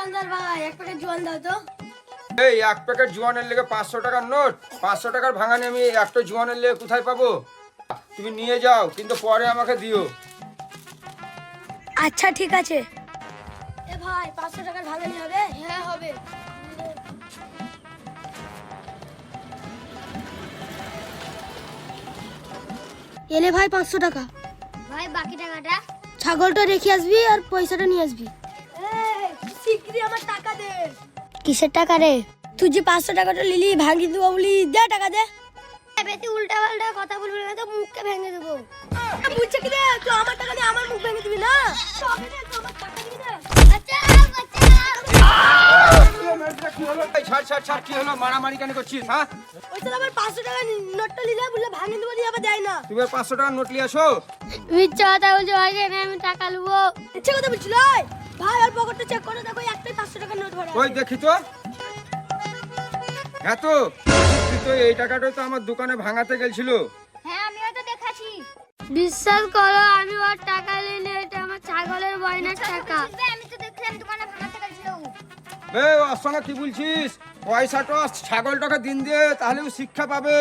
দোকানদার ভাই, এক প্যাকেট জোয়ান দাও তো। এই এক প্যাকেট জোয়ানের লেগে 500 টাকার নোট, 500 টাকার ভাঙানি আমি একটা জোয়ানের লেগে কোথায় পাবো? তুমি নিয়ে যাও, কিন্তু পরে আমাকে দিও। আচ্ছা ঠিক আছে। এ ভাই 500 টাকার ভাঙানি হবে? হ্যাঁ হবে। এলে ভাই 500 টাকা। ভাই বাকি টাকাটা? ছাগলটা রেখে আসবি আর পয়সাটা নিয়ে আসবি। শিগগিরই আমার টাকা দে। কিসের টাকা রে? তুই যে 500 টাকাটা লিলি ভাঙিয়ে দেবো বলি, দে টাকা দে। বেশি উল্টা পাল্টা কথা বলবি না তো মুখকে ভেঙে দেবো। বুঝছে কি রে? তুই আমার টাকা দিয়ে আমার মুখ ভেঙে দিবি না? আমার টাকা দিবি না? বাঁচাও বাঁচাও। ছাড়, কি হলো? মারামারি কেন করছিস? হ্যাঁ, ওই তো আবার 500 টাকা নোটটা নিলে বললে ভাঙিয়ে দেবো দিয়ে আবার দেয় না। তুমি 500 টাকার নোট নিয়ে আসো। মিথ্যা কথা বলছো ভাই, কেন আমি টাকা নেবো? ইচ্ছে কথা বলছিল। ভাই আর পকেটটা চেক করে দেখো, একটাই 500 টাকার নোট ভরা। ওই দেখি তো। এত তো এই টাকাটাই তো আমার দোকানে ভাঙাতে গেছিল। হ্যাঁ আমিও তো দেখাচ্ছি। বিশ্বাস করো আমি ওর টাকা নিইনি, এটা আমার ছাগলের বয়নের টাকা। আমি তো দেখলাম দোকানে ভাঙাতে গেছিল। ওর সঙ্গে কি বলছিস? পয়সাটা ছাগলটাকে দিন দিয়ে, তাহলে ও শিক্ষা পাবে।